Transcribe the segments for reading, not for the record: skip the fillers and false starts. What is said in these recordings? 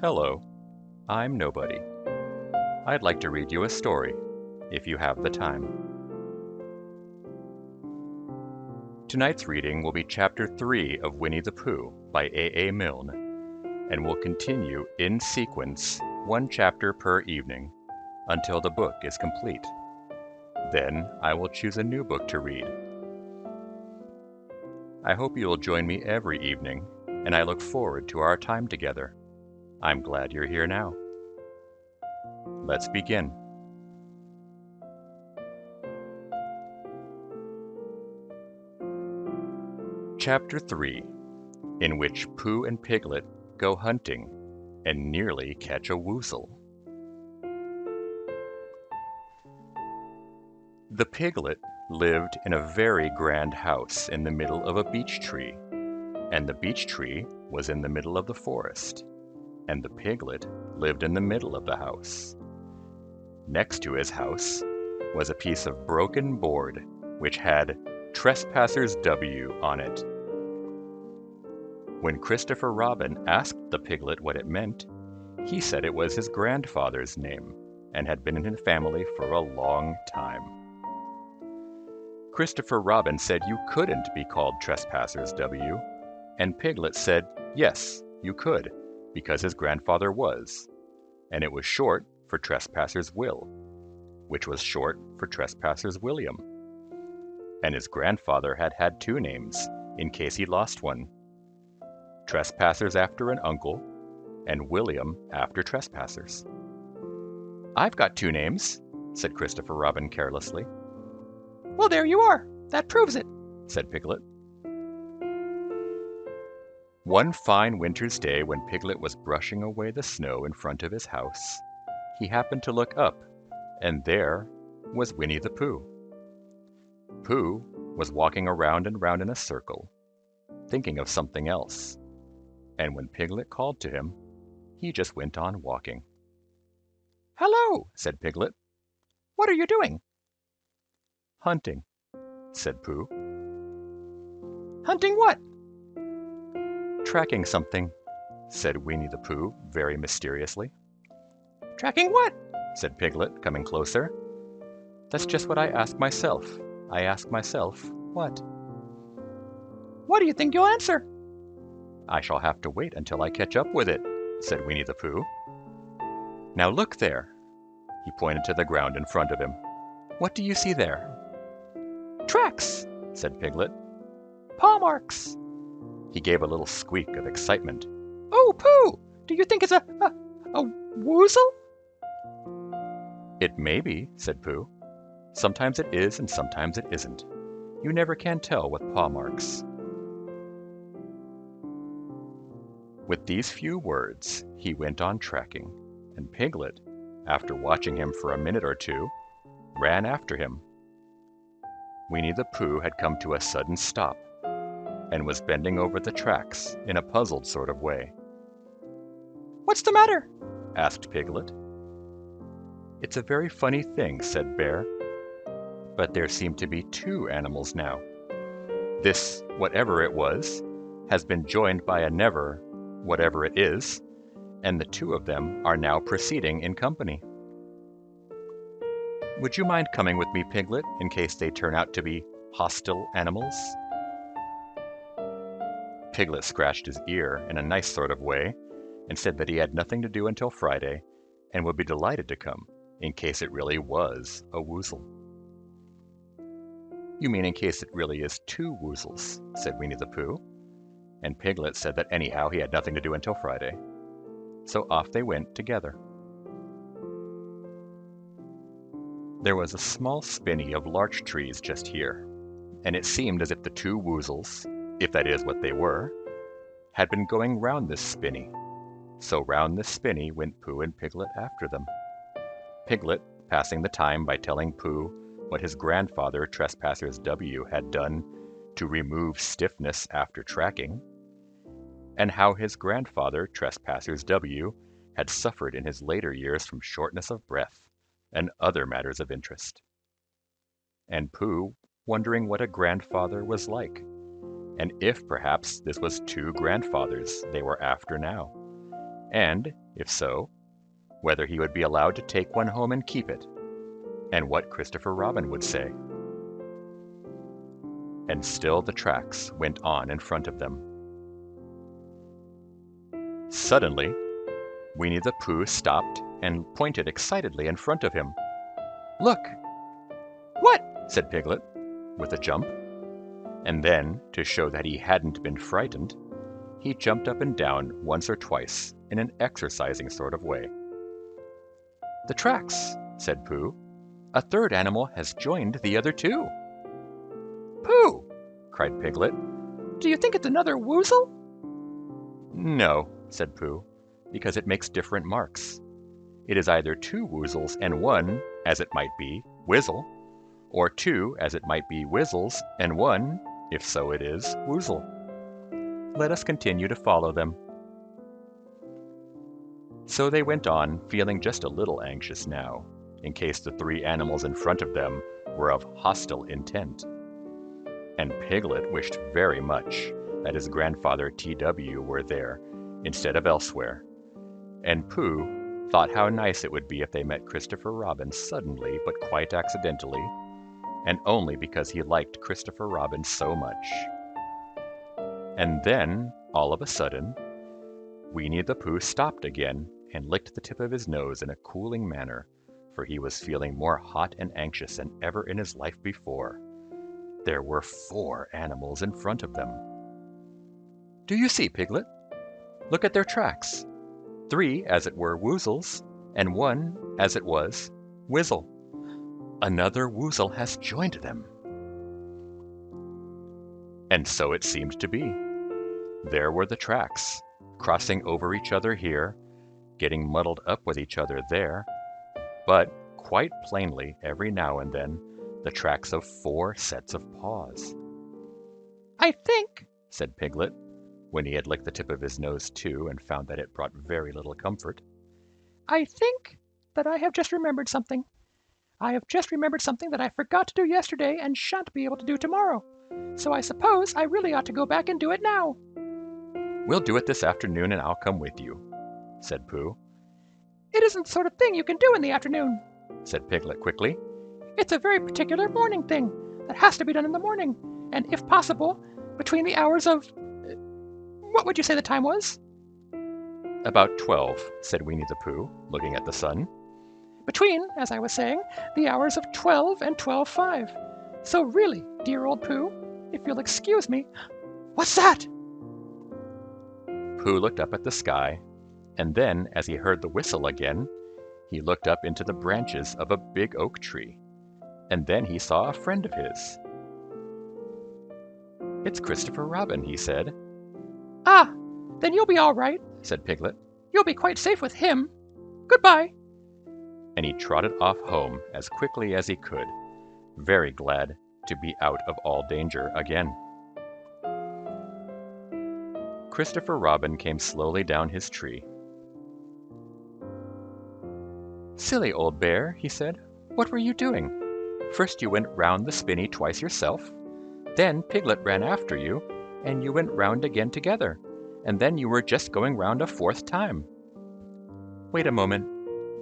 Hello, I'm Nobody. I'd like to read you a story, if you have the time. Tonight's reading will be Chapter 3 of Winnie the Pooh by A. Milne, and will continue in sequence, one chapter per evening, until the book is complete. Then I will choose a new book to read. I hope you will join me every evening, and I look forward to our time together. I'm glad you're here now. Let's begin. Chapter 3, in which Pooh and Piglet go hunting and nearly catch a woozle. The piglet lived in a very grand house in the middle of a beech tree, and the beech tree was in the middle of the forest, and the piglet lived in the middle of the house. Next to his house was a piece of broken board which had "Trespassers W" on it. When Christopher Robin asked the piglet what it meant, he said it was his grandfather's name and had been in his family for a long time. Christopher Robin said you couldn't be called Trespassers W, and Piglet said yes, you could, because his grandfather was, and it was short for Trespassers Will, which was short for Trespassers William. And his grandfather had had two names, in case he lost one: Trespassers after an uncle, and William after Trespassers. "I've got two names," said Christopher Robin carelessly. "Well, there you are. That proves it," said Piglet. One fine winter's day, when Piglet was brushing away the snow in front of his house, he happened to look up, and there was Winnie the Pooh. Pooh was walking around and round in a circle, thinking of something else, and when Piglet called to him, he just went on walking. "Hello," said Piglet. "What are you doing?" "Hunting," said Pooh. "Hunting what?" "Tracking something," said Winnie the Pooh very mysteriously. "Tracking what?" said Piglet, coming closer. "That's just what I ask myself. I ask myself, what?" "What do you think you'll answer?" "I shall have to wait until I catch up with it," said Winnie the Pooh. "Now look there." He pointed to the ground in front of him. "What do you see there?" "Tracks," said Piglet. "Paw marks." He gave a little squeak of excitement. "Oh, Pooh! Do you think it's a woozle?" "It may be," said Pooh. "Sometimes it is and sometimes it isn't. You never can tell with paw marks." With these few words, he went on tracking, and Piglet, after watching him for a minute or two, ran after him. Winnie the Pooh had come to a sudden stop, and was bending over the tracks in a puzzled sort of way. "What's the matter?" asked Piglet. "It's a very funny thing," said Bear, "but there seem to be two animals now. This, whatever it was, has been joined by a never, whatever it is, and the two of them are now proceeding in company. Would you mind coming with me, Piglet, in case they turn out to be hostile animals?" Piglet scratched his ear in a nice sort of way, and said that he had nothing to do until Friday, and would be delighted to come, in case it really was a woozle. "You mean in case it really is two woozles," said Winnie the Pooh, and Piglet said that anyhow he had nothing to do until Friday. So off they went together. There was a small spinney of larch trees just here, and it seemed as if the two woozles, if that is what they were, had been going round this spinney. So round this spinney went Pooh and Piglet after them. Piglet passing the time by telling Pooh what his grandfather Trespassers W had done to remove stiffness after tracking, and how his grandfather Trespassers W had suffered in his later years from shortness of breath, and other matters of interest. And Pooh wondering what a grandfather was like, and if perhaps this was two grandfathers they were after now, and If so, whether he would be allowed to take one home and keep it, and what Christopher Robin would say. And still the tracks went on in front of them. Suddenly, Winnie the Pooh stopped and pointed excitedly in front of him. "Look!" "What?" said Piglet, with a jump. And then, to show that he hadn't been frightened, he jumped up and down once or twice in an exercising sort of way. "The tracks," said Pooh. "A third animal has joined the other two." "Pooh!" cried Piglet. "Do you think it's another woozle?" "No," said Pooh, "because it makes different marks. It is either two woozles and one, as it might be, wizzle, or two, as it might be, wizzles, and one, if so it is, woozle. Let us continue to follow them." So they went on, feeling just a little anxious now, in case the three animals in front of them were of hostile intent. And Piglet wished very much that his grandfather T.W. were there instead of elsewhere, and Pooh thought how nice it would be if they met Christopher Robin suddenly but quite accidentally, and only because he liked Christopher Robin so much. And then, all of a sudden, Winnie the Pooh stopped again and licked the tip of his nose in a cooling manner, for he was feeling more hot and anxious than ever in his life before. There were 4 animals in front of them. "Do you see, Piglet? Look at their tracks. 3, as it were, woozles, and 1, as it was, wizzle. Another woozle has joined them." And so it seemed to be. There were the tracks, crossing over each other here, getting muddled up with each other there, but quite plainly every now and then the tracks of 4 sets of paws. "I think," said Piglet, when he had licked the tip of his nose too and found that it brought very little comfort, "I think that I have just remembered something. I have just remembered something that I forgot to do yesterday and shan't be able to do tomorrow. So I suppose I really ought to go back and do it now." "We'll do it this afternoon and I'll come with you," said Pooh. "It isn't the sort of thing you can do in the afternoon," said Piglet quickly. "It's a very particular morning thing that has to be done in the morning, and if possible, between the hours of... what would you say the time was?" "About 12, said Winnie the Pooh, looking at the sun. "Between, as I was saying, the hours of 12 and 12:05. So really, dear old Pooh, if you'll excuse me... What's that?" Pooh looked up at the sky, and then, as he heard the whistle again, he looked up into the branches of a big oak tree, and then he saw a friend of his. "It's Christopher Robin," he said. "Ah, then you'll be all right," said Piglet. "You'll be quite safe with him. Goodbye." And he trotted off home as quickly as he could, very glad to be out of all danger again. Christopher Robin came slowly down his tree. "Silly old bear," he said, "what were you doing? First you went round the spinney twice yourself, then Piglet ran after you, and you went round again together, and then you were just going round a 4th time." "Wait a moment,"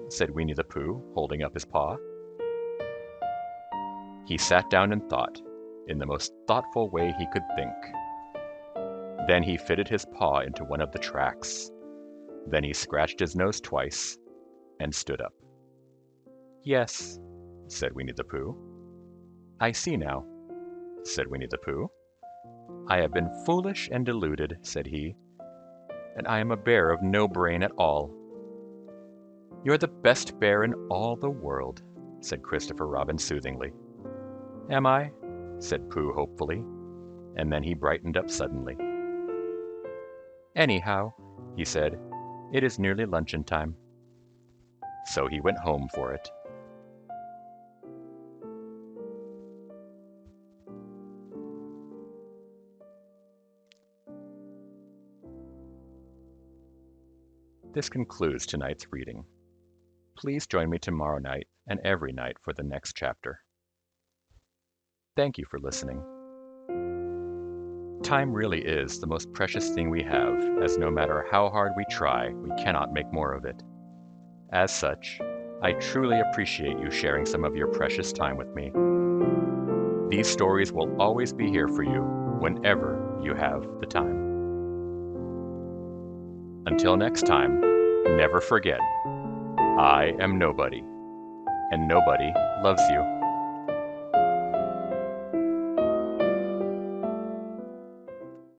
said Winnie the Pooh, holding up his paw. He sat down and thought, in the most thoughtful way he could think. Then he fitted his paw into one of the tracks. Then he scratched his nose twice and stood up. "Yes," said Winnie the Pooh. "I see now," said Winnie the Pooh. "I have been foolish and deluded," said he, "and I am a bear of no brain at all." "You're the best bear in all the world," said Christopher Robin soothingly. "Am I?" said Pooh hopefully, and then he brightened up suddenly. "Anyhow," he said, "it is nearly luncheon time." So he went home for it. This concludes tonight's reading. Please join me tomorrow night and every night for the next chapter. Thank you for listening. Time really is the most precious thing we have, as no matter how hard we try, we cannot make more of it. As such, I truly appreciate you sharing some of your precious time with me. These stories will always be here for you whenever you have the time. Until next time, never forget, I am nobody, and nobody loves you.